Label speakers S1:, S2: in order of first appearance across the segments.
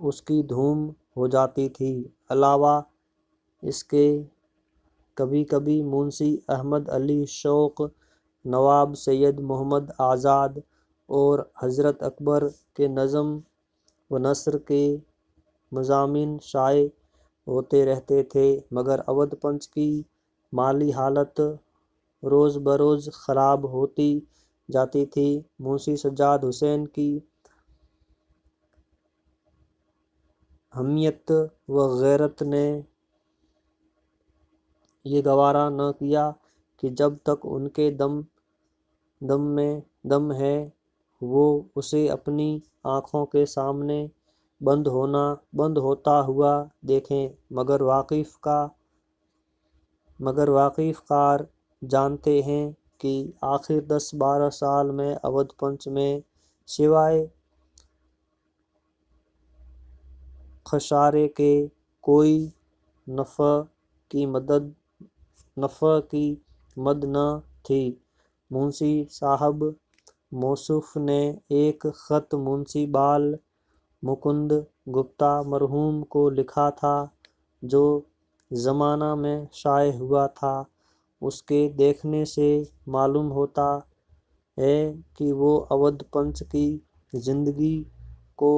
S1: اس کی دھوم ہو جاتی تھی۔ علاوہ اس کے کبھی کبھی منشی احمد علی شوق، نواب سید محمد آزاد اور حضرت اکبر کے نظم و نثر کے مضامین شائع ہوتے رہتے تھے، مگر اودھ پنچ کی مالی حالت روز بروز خراب ہوتی جاتی تھی۔ منشی سجاد حسین کی حمیت و غیرت نے یہ گوارا نہ کیا کہ جب تک ان کے دم میں دم ہے وہ اسے اپنی آنکھوں کے سامنے بند ہوتا ہوا دیکھیں، مگر واقف کار جانتے ہیں کہ آخر 10-12 سال میں اودھ پنچ میں سوائے خسارے کے کوئی نفع کی مد نہ تھی۔ منشی صاحب موصوف نے ایک خط منشی بال مکند گپتا مرحوم کو لکھا تھا جو زمانہ میں شائع ہوا تھا۔ اس کے دیکھنے سے معلوم ہوتا ہے کہ وہ اودھ پنچ کی زندگی کو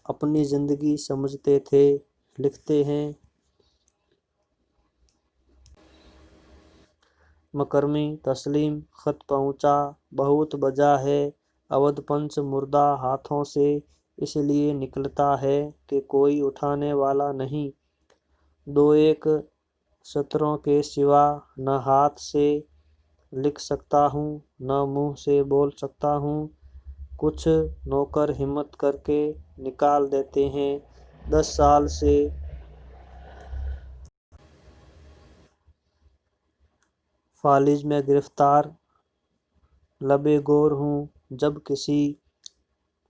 S1: اپنی زندگی سمجھتے تھے۔ لکھتے ہیں، مکرمی تسلیم خط پہنچا، بہت بجا ہے۔ اودھ پنچ مردہ ہاتھوں سے اس لیے نکلتا ہے کہ کوئی اٹھانے والا نہیں۔ 2-1 سطروں کے سوا نہ ہاتھ سے لکھ سکتا ہوں نہ منہ سے بول سکتا ہوں۔ کچھ نوکر ہمت کر کے نکال دیتے ہیں۔ 10 سال سے فالج میں گرفتار لبِ گور ہوں۔ جب کسی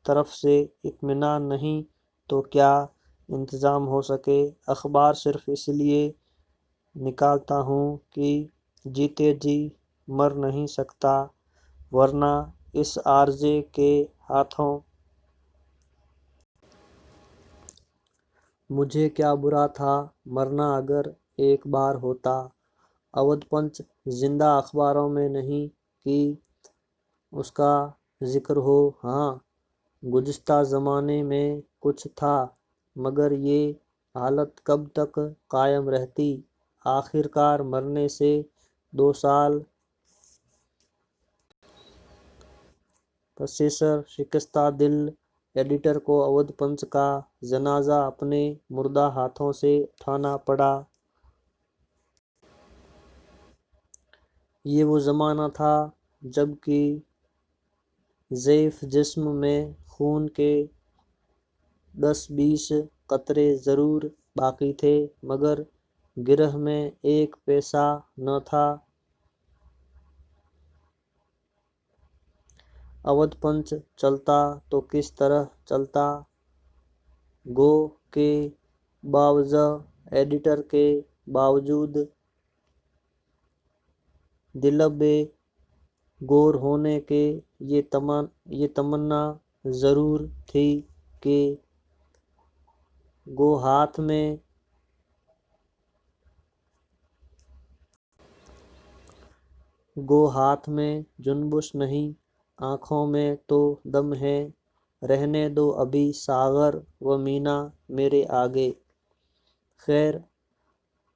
S1: طرف سے اطمینان نہیں تو کیا انتظام ہو سکے؟ اخبار صرف اس لیے نکالتا ہوں کہ جیتے جی مر نہیں سکتا، ورنہ اس عارضے کے ہاتھوں مجھے کیا برا تھا مرنا اگر ایک بار ہوتا۔ اودھ پنچ زندہ اخباروں میں نہیں کہ اس کا ذکر ہو۔ ہاں، گزشتہ زمانے میں کچھ تھا، مگر یہ حالت کب تک قائم رہتی؟ آخر کار مرنے سے 2 سال پسیسر شکستہ دل ایڈیٹر کو اودھ پنچ کا جنازہ اپنے مردہ ہاتھوں سے اٹھانا پڑا۔ یہ وہ زمانہ تھا جب کہ ضعیف جسم میں خون کے 10-20 قطرے ضرور باقی تھے، مگر گرہ میں 1 پیسہ نہ تھا۔ اودھ پنچ چلتا تو کس طرح چلتا؟ گو کہ باوجہ ایڈیٹر کے باوجود دلبِ گور ہونے کے یہ تمنا ضرور تھی کہ گو ہاتھ میں جنبش نہیں، آنکھوں میں تو دم ہے، رہنے دو ابھی ساغر و مینا میرے آگے۔ خیر،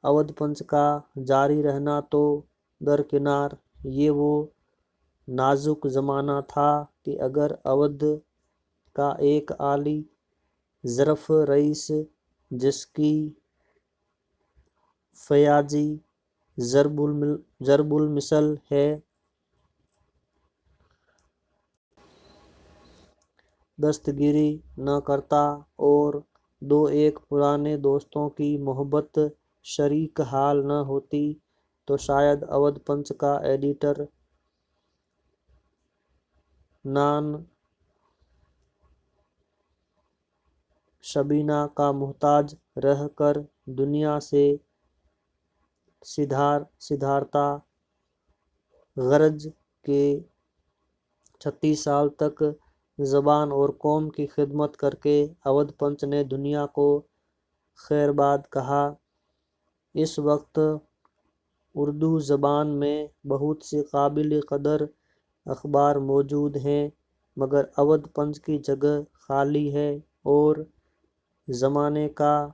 S1: اودھ پنچ کا جاری رہنا تو درکنار، یہ وہ نازک زمانہ تھا کہ اگر اودھ کا ایک عالی ظرف رئیس جس کی فیاضی ضرب المثل ہے، دستگیری نہ کرتا اور 2-1 پرانے دوستوں کی محبت شریک حال نہ ہوتی تو شاید اودھ پنچ کا ایڈیٹر نان شبینہ کا محتاج رہ کر دنیا سے سدھارتا غرض کہ 36 سال تک زبان اور قوم کی خدمت کر کے اودھ پنت نے دنیا کو خیرباد کہا۔ اس وقت اردو زبان میں بہت سی قابل قدر اخبار موجود ہیں، مگر اودھ پنت کی جگہ خالی ہے اور زمانے کا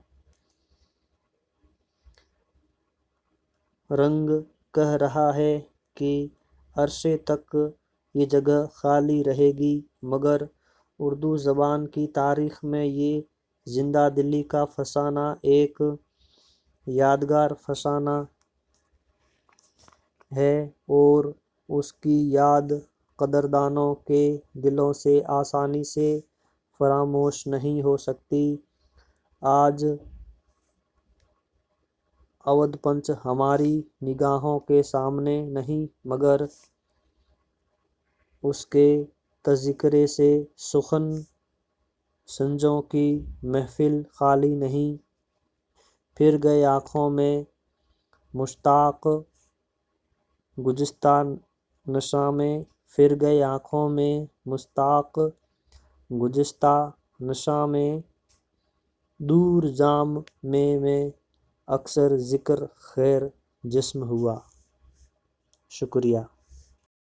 S1: رنگ کہہ رہا ہے کہ عرصے تک یہ جگہ خالی رہے گی، مگر اردو زبان کی تاریخ میں یہ زندہ دلی کا فسانہ ایک یادگار فسانہ ہے اور اس کی یاد قدردانوں کے دلوں سے آسانی سے فراموش نہیں ہو سکتی۔ آج اودھ پنت ہماری نگاہوں کے سامنے نہیں، مگر اس کے تذکرے سے سخن سنجوں کی محفل خالی نہیں۔ پھر گئے آنکھوں میں مشتاق گزشتہ نشاں میں، پھر گئے آنکھوں میں مشتاق گزشتہ نشاں میں، دور جام میں اکثر ذکر خیر جسم ہوا۔ شکریہ۔